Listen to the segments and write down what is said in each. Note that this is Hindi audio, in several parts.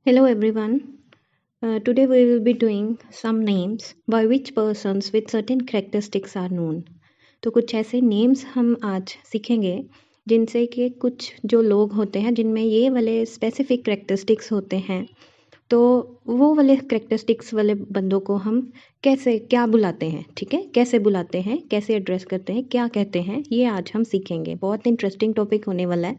Hello everyone. Today we will be doing some names by which persons with certain characteristics are known. तो कुछ ऐसे नेम्स हम आज सीखेंगे जिनसे कि कुछ जो लोग होते हैं जिनमें ये वाले स्पेसिफिक करेक्टरिस्टिक्स होते हैं, तो वो वाले करेक्टरिस्टिक्स वाले बंदों को हम कैसे क्या बुलाते हैं, ठीक है, कैसे बुलाते हैं, कैसे एड्रेस करते हैं, क्या कहते हैं, ये आज हम सीखेंगे। बहुत इंटरेस्टिंग टॉपिक होने वाला है।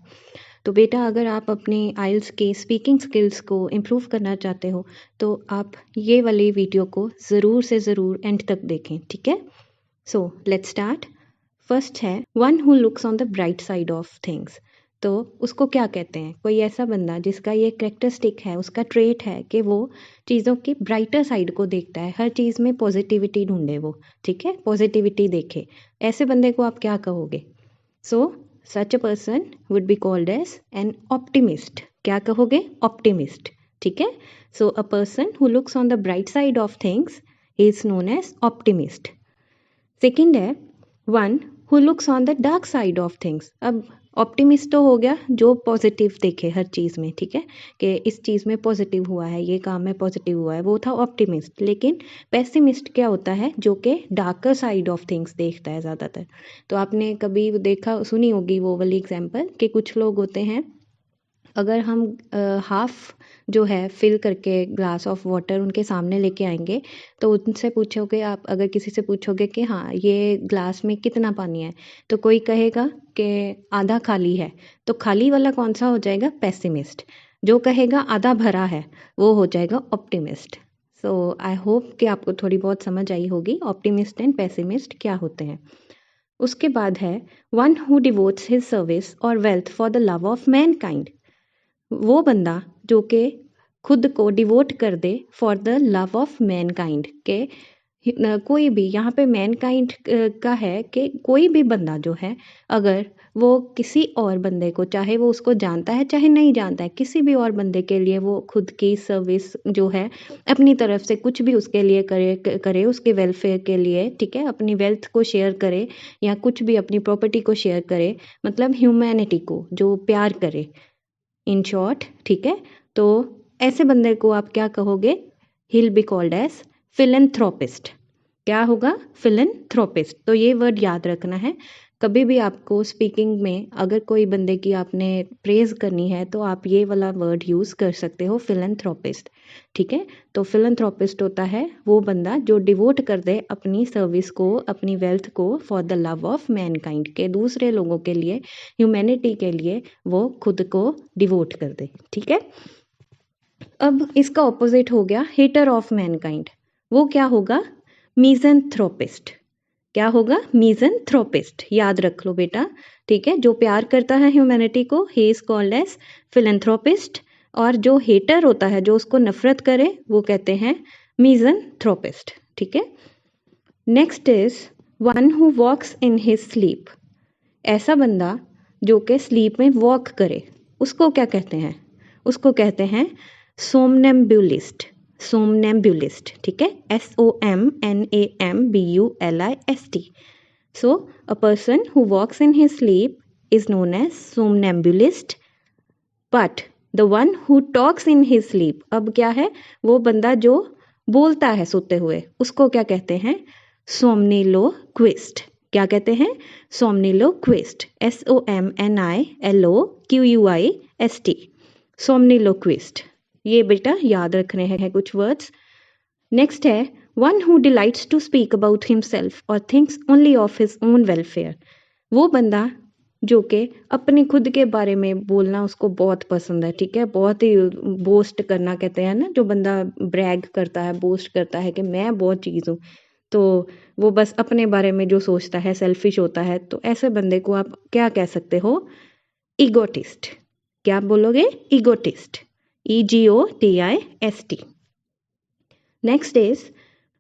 तो बेटा अगर आप अपनी आइल्स के स्पीकिंग स्किल्स को इम्प्रूव करना चाहते हो तो आप ये वाली वीडियो को ज़रूर से ज़रूर एंड तक देखें, ठीक है। So let's start. फर्स्ट है one who looks on the bright side of things. तो उसको क्या कहते हैं? कोई ऐसा बंदा जिसका ये करेक्टरिस्टिक है, उसका ट्रेट है कि वो चीज़ों की ब्राइटर साइड को देखता है, हर चीज़ में पॉजिटिविटी ढूंढे वो, ठीक है, पॉजिटिविटी देखे। ऐसे बंदे को आप क्या कहोगे? सो such a person would be called as an optimist. क्या कहोगे? Optimist. ठीक है। So a person who looks on the bright side of things is known as optimist. Second है one who looks on the dark side of things. अब ऑप्टिमिस्ट तो हो गया जो पॉजिटिव देखे हर चीज़ में, ठीक है, कि इस चीज़ में पॉजिटिव हुआ है, ये काम में पॉजिटिव हुआ है, वो था ऑप्टिमिस्ट। लेकिन पेसिमिस्ट क्या होता है? जो कि डार्कर साइड ऑफ थिंग्स देखता है ज़्यादातर। तो आपने कभी देखा सुनी होगी वो वाली एग्जांपल कि कुछ लोग होते हैं, अगर हम हाफ जो है फिल करके ग्लास ऑफ वाटर उनके सामने लेके आएंगे तो उनसे पूछोगे, आप अगर किसी से पूछोगे कि हाँ ये ग्लास में कितना पानी है, तो कोई कहेगा कि आधा खाली है। तो खाली वाला कौन सा हो जाएगा? पेसिमिस्ट। जो कहेगा आधा भरा है वो हो जाएगा ऑप्टिमिस्ट। सो आई होप कि आपको थोड़ी बहुत समझ आई होगी ऑप्टिमिस्ट एंड पेसिमिस्ट क्या होते हैं। उसके बाद है one who devotes his service और wealth for the love of mankind. वो बंदा जो कि खुद को डिवोट कर दे for the love of mankind के कोई भी यहाँ पे मैनकाइंड का है कि कोई भी बंदा जो है अगर वो किसी और बंदे को, चाहे वो उसको जानता है चाहे नहीं जानता है, किसी भी और बंदे के लिए वो खुद की सर्विस जो है अपनी तरफ से कुछ भी उसके लिए करे उसके वेलफेयर के लिए, ठीक है, अपनी वेल्थ को शेयर करे या कुछ भी अपनी प्रॉपर्टी को शेयर करे, मतलब ह्यूमैनिटी को जो प्यार करे, इन शॉर्ट, ठीक है। तो ऐसे बंदे को आप क्या कहोगे? He'll be called as philanthropist. क्या होगा? फिलेंथ्रोपिस्ट। तो ये वर्ड याद रखना है। कभी भी आपको स्पीकिंग में अगर कोई बंदे की आपने प्रेज करनी है तो आप ये वाला वर्ड यूज़ कर सकते हो, फिलेंथ्रोपिस्ट, ठीक है। तो फिलेंथ्रोपिस्ट होता है वो बंदा जो डिवोट कर दे अपनी सर्विस को, अपनी वेल्थ को for the love of mankind, के दूसरे लोगों के लिए, ह्यूमैनिटी के लिए वो खुद को डिवोट कर दे, ठीक है। अब इसका ऑपोजिट हो गया हेटर ऑफ मैनकाइंड। वो क्या होगा? मीज़ेंथ्रोपिस्ट। क्या होगा? मीज़ेंथ्रोपिस्ट। याद रख लो बेटा, ठीक है। जो प्यार करता है ह्यूमैनिटी को, he is called as philanthropist, और जो हेटर होता है, जो उसको नफरत करे, वो कहते हैं मीज़ेंथ्रोपिस्ट, ठीक है। Next is one who walks in his sleep. ऐसा बंदा जो कि स्लीप में वॉक करे, उसको क्या कहते हैं? उसको कहते हैं सोमनेम्ब्यूलिस्ट। सोमनेम्ब्यूलिस्ट, ठीक है, SOMNAMBULIST। So a person who walks in his sleep is known as somnambulist, but the one who talks in his sleep, अब क्या है? वो बंदा जो बोलता है सोते हुए, उसको क्या कहते हैं? सोमनिलोक्विस्ट। क्या कहते हैं? सोमनिलोक्विस्ट। SOMNILOQUIST। सोमनिलोक्विस्ट। ये बेटा याद रखने हैं कुछ वर्ड्स। नेक्स्ट है one who delights to speak about himself और thinks only of his own welfare. वो बंदा जो कि अपने खुद के बारे में बोलना उसको बहुत पसंद है, ठीक है, बहुत ही बोस्ट करना कहते हैं ना, जो बंदा ब्रैग करता है, बोस्ट करता है कि मैं बहुत चीज़ हूँ, तो वो बस अपने बारे में जो सोचता है, सेल्फिश होता है। तो ऐसे बंदे को आप क्या कह सकते हो? ईगोटिस्ट। क्या बोलोगे? Egotist. EGOTIST। Next is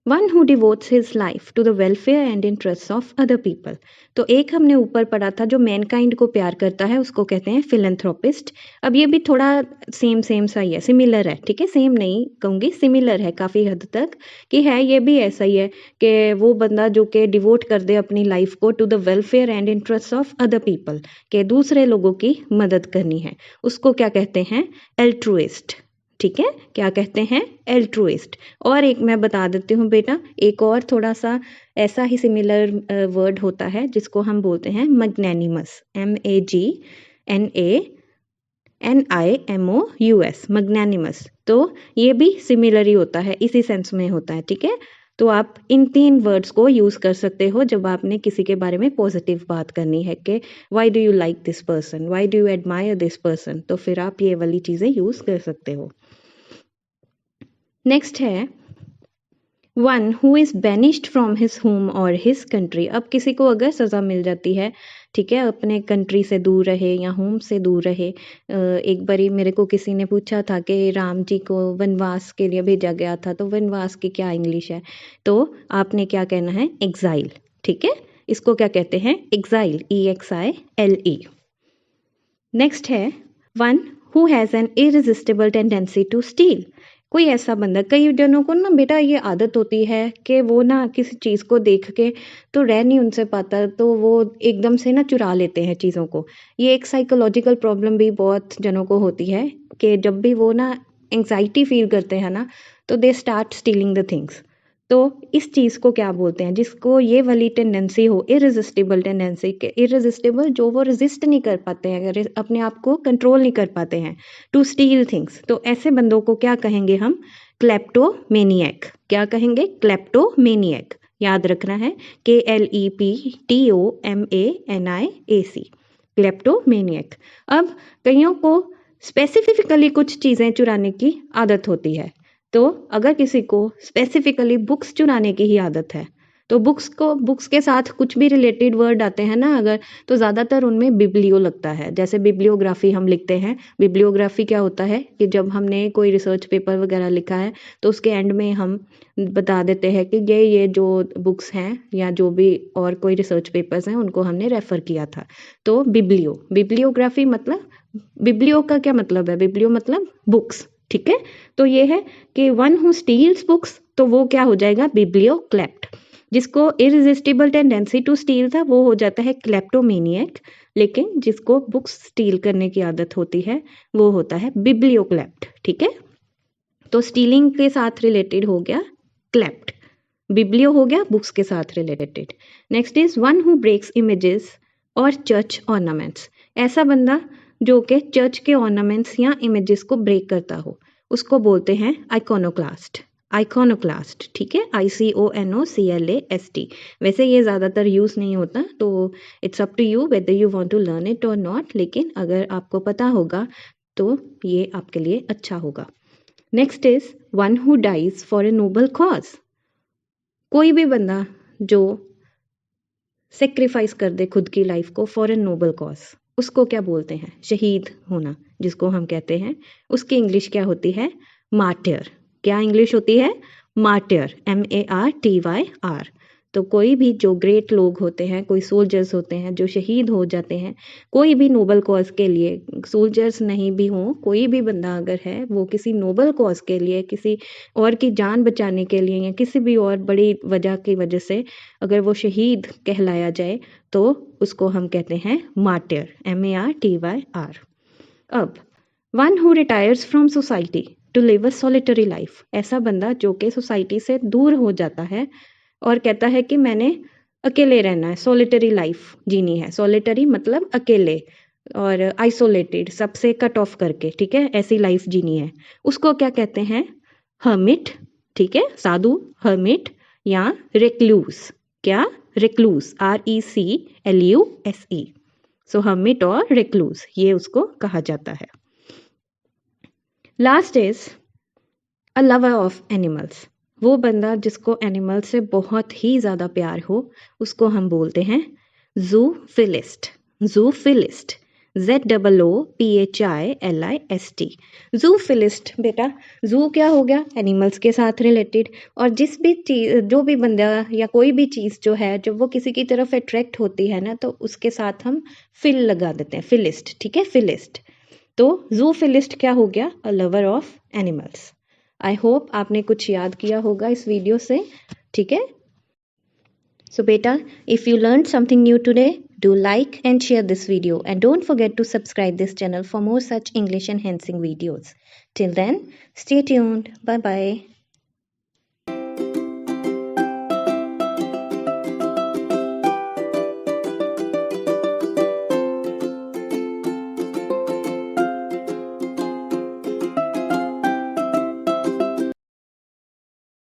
one who devotes his life to the welfare and interest of other people. तो एक हमने ऊपर पढ़ा था जो मैनकाइंड को प्यार करता है उसको कहते हैं फिलेंथ्रोपिस्ट। अब ये भी थोड़ा सेम सा ही है, सिमिलर है, ठीक है, सेम नहीं कहूँगी, सिमिलर है काफ़ी हद तक, कि है ये भी ऐसा ही है कि वो बंदा जो कि डिवोट कर दे अपनी लाइफ को to the welfare and interest of other people, के दूसरे लोगों की मदद करनी है, उसको क्या कहते हैं? एल्ट्रुइस्ट, ठीक है, क्या कहते हैं? एल्ट्रुइस्ट। और एक मैं बता देती हूँ बेटा, एक और थोड़ा सा ऐसा ही सिमिलर वर्ड होता है जिसको हम बोलते हैं मैग्नेनिमस, MAGNANIMOUS, मैग्नेनिमस। तो ये भी सिमिलर ही होता है, इसी सेंस में होता है, ठीक है। तो आप इन 3 वर्ड्स को यूज़ कर सकते हो जब आपने किसी के बारे में पॉजिटिव बात करनी है कि why do you like this person, why do you admire this person, तो फिर आप ये वाली चीज़ें यूज़ कर सकते हो। नेक्स्ट है one who is banished from his home और हिज कंट्री। अब किसी को अगर सज़ा मिल जाती है, ठीक है, अपने कंट्री से दूर रहे या होम से दूर रहे। एक बारी मेरे को किसी ने पूछा था कि राम जी को वनवास के लिए भेजा गया था, तो वनवास की क्या इंग्लिश है? तो आपने क्या कहना है? एग्जाइल, ठीक है, इसको क्या कहते हैं? Exile, EXILE। नेक्स्ट है one who has an irresistible tendency to steal. कोई ऐसा बंदा, कई जनों को ना बेटा ये आदत होती है कि वो ना किसी चीज़ को देख के तो रह नहीं उनसे पाता, तो वो एकदम से ना चुरा लेते हैं चीज़ों को। ये एक साइकोलॉजिकल प्रॉब्लम भी बहुत जनों को होती है कि जब भी वो ना एंग्जाइटी फील करते हैं ना, तो they start stealing the things. तो इस चीज़ को क्या बोलते हैं? जिसको ये वाली टेंडेंसी हो, इररेसिस्टिबल टेंडेंसी, के इररेसिस्टिबल जो वो रेजिस्ट नहीं कर पाते हैं, अगर अपने आप को कंट्रोल नहीं कर पाते हैं, टू स्टील थिंग्स, तो ऐसे बंदों को क्या कहेंगे हम? क्लेप्टोमेनियक। क्या कहेंगे? क्लेप्टोमेनियक। याद रखना है, KLEPTOMANIAC, क्लेप्टोमेनियक। अब कईयों को स्पेसिफिकली कुछ चीज़ें चुराने की आदत होती है, तो अगर किसी को स्पेसिफिकली बुक्स चुराने की ही आदत है, तो बुक्स के साथ कुछ भी रिलेटेड वर्ड आते हैं ना अगर, तो ज़्यादातर उनमें बिब्लियो लगता है। जैसे बिब्लियोग्राफी हम लिखते हैं, बिब्लियोग्राफी क्या होता है कि जब हमने कोई रिसर्च पेपर वगैरह लिखा है तो उसके एंड में हम बता देते हैं कि ये जो बुक्स हैं या जो भी और कोई रिसर्च पेपर्स हैं उनको हमने रेफ़र किया था। तो बिब्लियोग्राफी मतलब, बिब्लियो का क्या मतलब है? बिब्लियो मतलब बुक्स, ठीक है। तो ये है कि वन हु स्टील्स बुक्स, तो वो क्या हो जाएगा? बिब्लियोक्लेप्ट। जिसको इररेसिस्टिबल टेंडेंसी टू स्टील था वो हो जाता है क्लेप्टोमेनियक, लेकिन जिसको बुक्स स्टील करने की आदत होती है वो होता है बिब्लियोक्लेप्ट, ठीक है। तो स्टीलिंग के साथ रिलेटेड हो गया क्लेप्ट, बिब्लियो हो गया बुक्स के साथ related. Next is one who breaks images और चर्च ऑर्नामेंट्स। ऐसा बंदा जो कि चर्च के ऑर्नामेंट्स या इमेजेस को ब्रेक करता हो, उसको बोलते हैं आइकोनोक्लास्ट। आइकोनोक्लास्ट, ठीक है, ICONOCLAST। वैसे ये ज़्यादातर यूज़ नहीं होता, तो it's up to you whether you want to learn it और नॉट, लेकिन अगर आपको पता होगा तो ये आपके लिए अच्छा होगा। Next is one who dies for a noble cause. कोई भी बंदा जो सेक्रीफाइस कर दे खुद की लाइफ को फॉर ए नोबल कॉज, उसको क्या बोलते हैं? शहीद होना, जिसको हम कहते हैं। उसकी इंग्लिश क्या होती है? मार्टियर। क्या इंग्लिश होती है? Martyr, MARTYR। तो कोई भी जो ग्रेट लोग होते हैं, कोई सोल्जर्स होते हैं जो शहीद हो जाते हैं कोई भी नोबल कॉज के लिए, सोल्जर्स नहीं भी हों, कोई भी बंदा अगर है वो किसी नोबल कॉज के लिए, किसी और की जान बचाने के लिए या किसी भी और बड़ी वजह की वजह से अगर वो शहीद कहलाया जाए तो उसको हम कहते हैं मार्टियर, MARTYR। अब one who retires from society to live a solitary life. ऐसा बंदा जो कि सोसाइटी से दूर हो जाता है और कहता है कि मैंने अकेले रहना है, सॉलिटरी लाइफ जीनी है। सॉलिटरी मतलब अकेले, और आइसोलेटेड, सबसे कट ऑफ करके, ठीक है, ऐसी लाइफ जीनी है। उसको क्या कहते हैं? हर्मिट, ठीक है, साधु, हर्मिट या रेक्लूस। क्या? Recluse, RECLUSE। सो हर्मिट और रेक्लूस, ये उसको कहा जाता है। Last is a lover of animals. वो बंदा जिसको एनिमल से बहुत ही ज़्यादा प्यार हो, उसको हम बोलते हैं ज़ूफिलिस्ट। ज़ूफिलिस्ट, ZOOPHILIST। ज़ूफिलिस्ट बेटा, ज़ू क्या हो गया? एनिमल्स के साथ रिलेटेड। और जिस भी चीज़, जो भी बंदा या कोई भी चीज़ जो है, जब वो किसी की तरफ अट्रैक्ट होती है ना, तो उसके साथ हम फिल लगा देते हैं, फिलिस्ट, ठीक है, फिलिस्ट। तो ज़ूफिलिस्ट क्या हो गया? A lover of animals. I hope आपने कुछ याद किया होगा इस वीडियो से, ठीक है। सो बेटा, if you learn something new today, Do like and share this video, and don't forget to subscribe this channel for more such English enhancing videos. Till then, stay tuned. Bye bye.